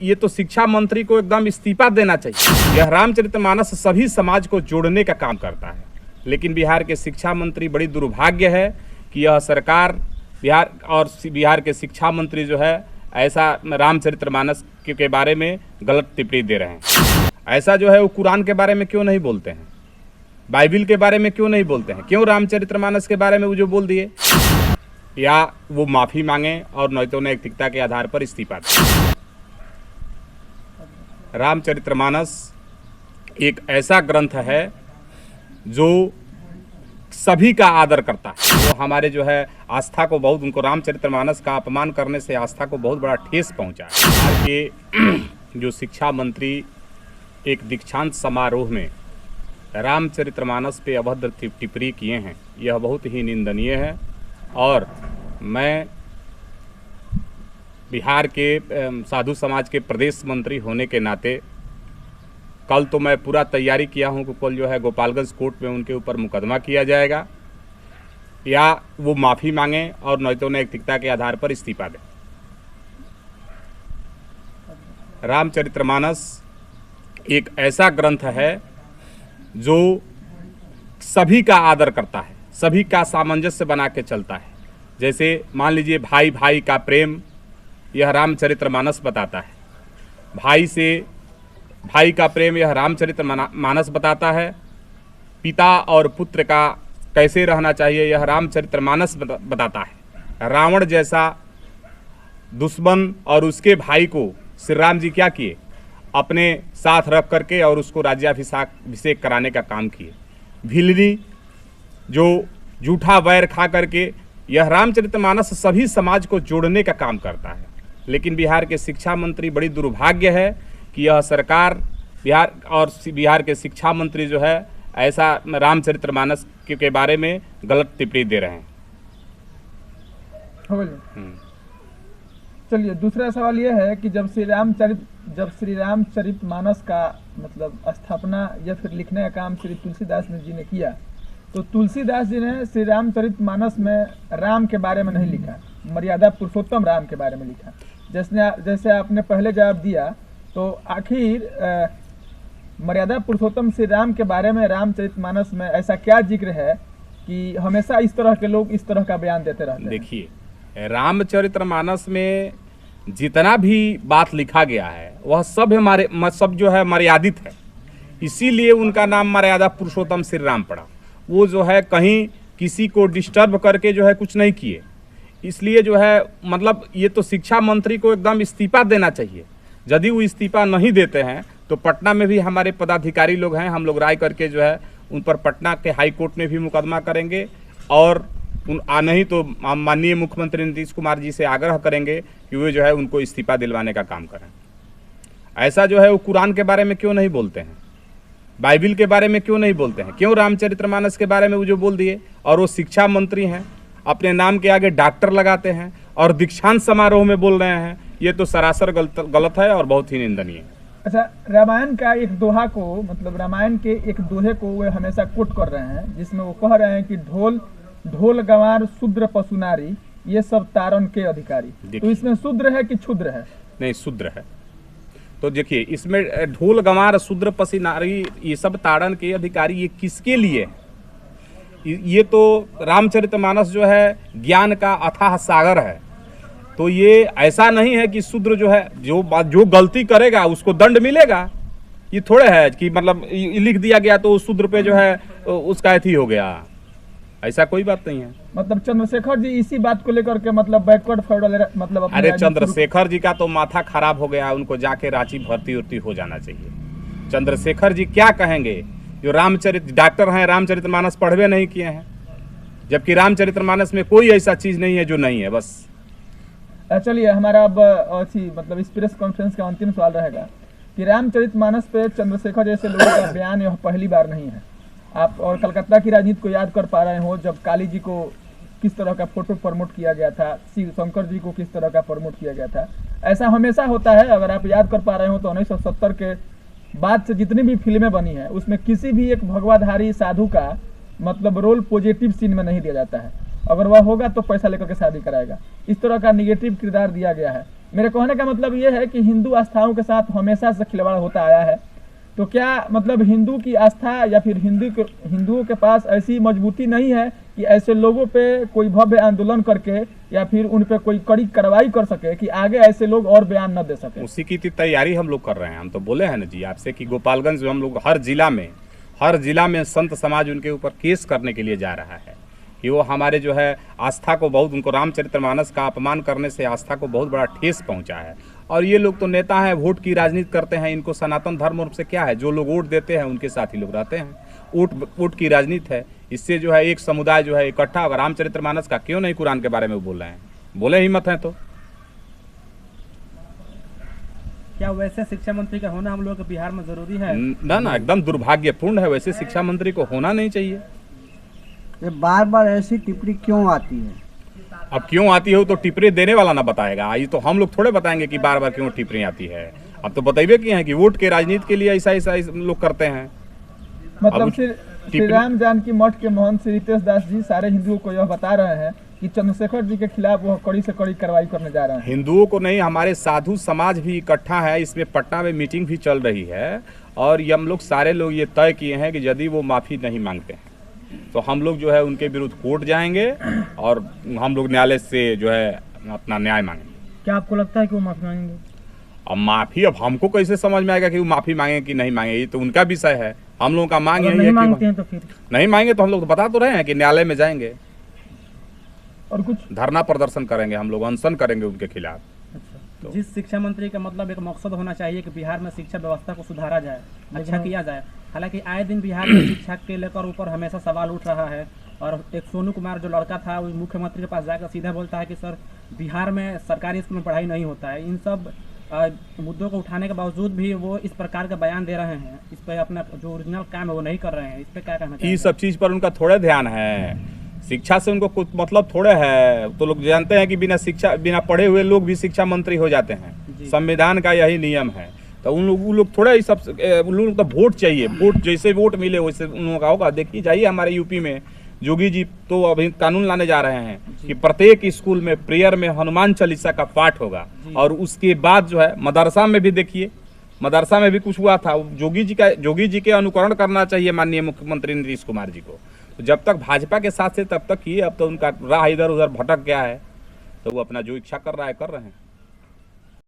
ये तो शिक्षा मंत्री को एकदम इस्तीफा देना चाहिए। यह रामचरितमानस सभी समाज को जोड़ने का काम करता है, लेकिन बिहार के शिक्षा मंत्री बड़ी दुर्भाग्य है कि यह सरकार बिहार के शिक्षा मंत्री जो है ऐसा रामचरितमानस के बारे में गलत टिप्पणी दे रहे हैं। ऐसा जो है वो कुरान के बारे में क्यों नहीं बोलते हैं, बाइबिल के बारे में क्यों नहीं बोलते हैं, क्यों रामचरितमानस के बारे में वो जो बोल दिए, या वो माफ़ी मांगे और नैतिकता के आधार पर इस्तीफा दें। रामचरितमानस एक ऐसा ग्रंथ है जो सभी का आदर करता है। वो हमारे जो है आस्था को बहुत, उनको रामचरितमानस का अपमान करने से आस्था को बहुत बड़ा ठेस पहुंचा है। बिहार के जो शिक्षा मंत्री एक दीक्षांत समारोह में रामचरितमानस पे अभद्र टिप्पणी किए हैं, यह बहुत ही निंदनीय है। और मैं बिहार के साधु समाज के प्रदेश मंत्री होने के नाते कल तो मैं पूरा तैयारी किया हूं कि कल जो है गोपालगंज कोर्ट में उनके ऊपर मुकदमा किया जाएगा, या वो माफ़ी मांगे और नैतिकता के आधार पर इस्तीफा दें। रामचरितमानस एक ऐसा ग्रंथ है जो सभी का आदर करता है, सभी का सामंजस्य बना के चलता है। जैसे मान लीजिए भाई भाई का प्रेम, यह रामचरितमानस बताता है। भाई से भाई का प्रेम यह रामचरितमानस बताता है। पिता और पुत्र का कैसे रहना चाहिए यह रामचरितमानस बताता है। रावण जैसा दुश्मन और उसके भाई को श्री राम जी क्या किए, अपने साथ रख करके और उसको राज्याभिषेक कराने का काम किए। भिलनी जो झूठा वैर खा करके, यह रामचरितमानस सभी समाज को जोड़ने का काम करता है। लेकिन बिहार के शिक्षा मंत्री बड़ी दुर्भाग्य है कि यह सरकार बिहार के शिक्षा मंत्री जो है ऐसा रामचरितमानस के बारे में गलत टिप्पणी दे रहे हैं। चलिए, दूसरा सवाल यह है कि जब श्री रामचरितमानस का मतलब स्थापना या फिर लिखने का काम श्री तुलसीदास जी ने किया, तो तुलसीदास जी ने श्री रामचरितमानस में राम के बारे में नहीं लिखा, मर्यादा पुरुषोत्तम राम के बारे में लिखा। जैसे आपने पहले जवाब दिया, तो आखिर मर्यादा पुरुषोत्तम श्री राम के बारे में रामचरितमानस में ऐसा क्या जिक्र है कि हमेशा इस तरह के लोग इस तरह का बयान देते रहते हैं? देखिए, रामचरितमानस में जितना भी बात लिखा गया है वह सब जो है मर्यादित है, इसीलिए उनका नाम मर्यादा पुरुषोत्तम श्री राम पड़ा। वो जो है कहीं किसी को डिस्टर्ब करके जो है कुछ नहीं किए, इसलिए जो है मतलब ये तो शिक्षा मंत्री को एकदम इस्तीफा देना चाहिए। यदि वो इस्तीफा नहीं देते हैं तो पटना में भी हमारे पदाधिकारी लोग हैं, हम लोग राय करके जो है उन पर पटना के हाई कोर्ट में भी मुकदमा करेंगे, और नहीं तो माननीय मुख्यमंत्री नीतीश कुमार जी से आग्रह करेंगे कि वे जो है उनको इस्तीफा दिलवाने का काम करें। ऐसा जो है वो कुरान के बारे में क्यों नहीं बोलते हैं, बाइबिल के बारे में क्यों नहीं बोलते हैं, क्यों रामचरितमानस के बारे में वो जो बोल दिए। और वो शिक्षा मंत्री हैं, अपने नाम के आगे डॉक्टर लगाते हैं और दीक्षांत समारोह में बोल रहे हैं, ये तो सरासर गलत है और बहुत ही निंदनीय है। अच्छा, रामायण का एक दोहा को, मतलब रामायण के एक दोहे को वे हमेशा कोट कर रहे हैं, जिसमें वो कह रहे हैं कि ढोल गंवार शूद्र पशु नारी, ये सब तारण के अधिकारी। तो इसमें शूद्र है कि क्षुद्र है? नहीं, शूद्र है। तो देखिए, इसमें ढोल गंवार शूद्र पशु नारी ये सब ताड़न के अधिकारी, ये किसके लिए? ये तो रामचरितमानस जो है ज्ञान का अथाह सागर है। तो ये ऐसा नहीं है कि शूद्र जो है जो गलती करेगा उसको दंड मिलेगा। ये थोड़े है कि मतलब लिख दिया गया तो शूद्र पे जो है उसका अथी हो गया, ऐसा कोई बात नहीं है। मतलब चंद्रशेखर जी इसी बात को लेकर के मतलब बैकवर्ड फेडरल मतलब अरे चंद्रशेखर जी का तो माथा खराब हो गया, उनको जाके रांची भर्ती हो जाना चाहिए। चंद्रशेखर जी क्या कहेंगे जो डॉक्टर हैं, रामचरितमानस पढ़वे नहीं किए हैं, जबकि रामचरितमानस में कोई ऐसा चीज नहीं है जो नहीं है। बस चलिए, हमारा अब मतलब इस प्रेस कॉन्फ्रेंस का अंतिम सवाल रहेगा कि रामचरितमानस पे चंद्रशेखर जैसे लोगों का बयान यह पहली बार नहीं है। आप और कलकत्ता की राजनीति को याद कर पा रहे हो, जब काली जी को किस तरह का फोटो प्रमोट किया गया था, शिव शंकर जी को किस तरह का प्रमोट किया गया था। ऐसा हमेशा होता है। अगर आप याद कर पा रहे हो तो 1970 के बाद से जितनी भी फिल्में बनी हैं उसमें किसी भी एक भगवाधारी साधु का मतलब रोल पॉजिटिव सीन में नहीं दिया जाता है। अगर वह होगा तो पैसा लेकर के शादी कराएगा, इस तरह का निगेटिव किरदार दिया गया है। मेरे कहने का मतलब ये है कि हिंदू आस्थाओं के साथ हमेशा से खिलवाड़ होता आया है। तो क्या मतलब हिंदू की आस्था या फिर हिंदुओं के पास ऐसी मजबूती नहीं है कि ऐसे लोगों पे कोई भव्य आंदोलन करके या फिर उन पे कोई कड़ी कार्रवाई कर सके कि आगे ऐसे लोग और बयान न दे सके? उसी की तैयारी हम लोग कर रहे हैं। हम तो बोले हैं ना जी आपसे कि गोपालगंज में हम लोग हर जिला में संत समाज उनके ऊपर केस करने के लिए जा रहा है कि वो हमारे जो है आस्था को बहुत, उनको रामचरितमानस का अपमान करने से आस्था को बहुत बड़ा ठेस पहुंचा है। और ये लोग तो नेता हैं, वोट की राजनीति करते हैं, इनको सनातन धर्म और से क्या है, जो लोग वोट देते हैं उनके साथ ही लोग रहते हैं। वोट की राजनीति है, इससे जो है एक समुदाय जो है इकट्ठा होगा। रामचरितमानस का क्यों नहीं कुरान के बारे में बोल रहे हैं? बोले हिम्मत है तो। क्या वैसे शिक्षा मंत्री का होना हम लोग के बिहार में जरूरी है? ना, एकदम दुर्भाग्यपूर्ण है। वैसे शिक्षा मंत्री को होना नहीं चाहिए। ये बार बार ऐसी टिप्पणी क्यों आती है? अब क्यों आती है तो टिप्पणी देने वाला ना बताएगा, ये तो हम लोग थोड़े बताएंगे कि बार बार क्यों टिप्पणी आती है। अब तो बताइए किए हैं कि वोट के राजनीति के लिए ऐसा लोग करते हैं। मतलब श्री राम जानकी मठ के महंत श्री रितेश दास जी सारे हिंदुओं को यह बता रहे हैं कि चंद्रशेखर जी के खिलाफ वह कड़ी से कड़ी कार्रवाई करने जा रहे हैं। हिंदुओं को नहीं, हमारे साधु समाज भी इकट्ठा है। इसमें पटना में मीटिंग भी चल रही है और ये हम लोग सारे लोग ये तय किए हैं कि यदि वो माफ़ी नहीं मांगते हैं तो हम लोग जो है उनके विरुद्ध कोर्ट जाएंगे और हम लोग न्यायालय से जो है अपना न्याय मांगेंगे। क्या आपको लगता है कि वो माफी मांगेंगे? अब माफ़ी, अब हमको कैसे समझ में आएगा कि वो माफ़ी मांगे कि नहीं मांगे? ये तो उनका विषय है। हम लोगों का मांग यही है मांगते हैं तो फिर नहीं मांगे तो हम लोग तो बता तो रहे हैं कि न्यायालय में जाएंगे और कुछ धरना प्रदर्शन करेंगे, हम लोग अनशन करेंगे उनके खिलाफ। तो जिस शिक्षा मंत्री का मतलब एक मकसद होना चाहिए कि बिहार में शिक्षा व्यवस्था को सुधारा जाए, अच्छा किया जाए। हालांकि आए दिन बिहार में शिक्षा के लेकर ऊपर हमेशा सवाल उठ रहा है और एक सोनू कुमार जो लड़का था वो मुख्यमंत्री के पास जाकर सीधा बोलता है कि सर बिहार में सरकारी स्कूल में पढ़ाई नहीं होता है। इन सब मुद्दों को उठाने के बावजूद भी वो इस प्रकार का बयान दे रहे हैं, इस पर अपना जो ओरिजिनल काम है वो नहीं कर रहे हैं। इस पर क्या कहना चाहिए? ये सब चीज़ पर उनका थोड़े ध्यान है। शिक्षा से उनको कुछ मतलब थोड़े है। तो लोग जानते हैं कि बिना पढ़े हुए लोग भी शिक्षा मंत्री हो जाते हैं, संविधान का यही नियम है। तो उन लोग थोड़ा ही सब, उन लोगों को वोट चाहिए, वोट जैसे वोट मिले वैसे उन लोगों का होगा। देखिए जाइए हमारे यूपी में योगी जी तो अभी कानून लाने जा रहे हैं कि प्रत्येक स्कूल में प्रेयर में हनुमान चालीसा का पाठ होगा। और उसके बाद जो है मदरसा में भी देखिए, मदरसा में भी कुछ हुआ था। जोगी जी के अनुकरण करना चाहिए माननीय मुख्यमंत्री नीतीश कुमार जी को। तो जब तक भाजपा के साथ थे तब तक किए, अब तो उनका राह इधर उधर भटक गया है। तो वो अपना जो इच्छा कर रहा है कर रहे हैं।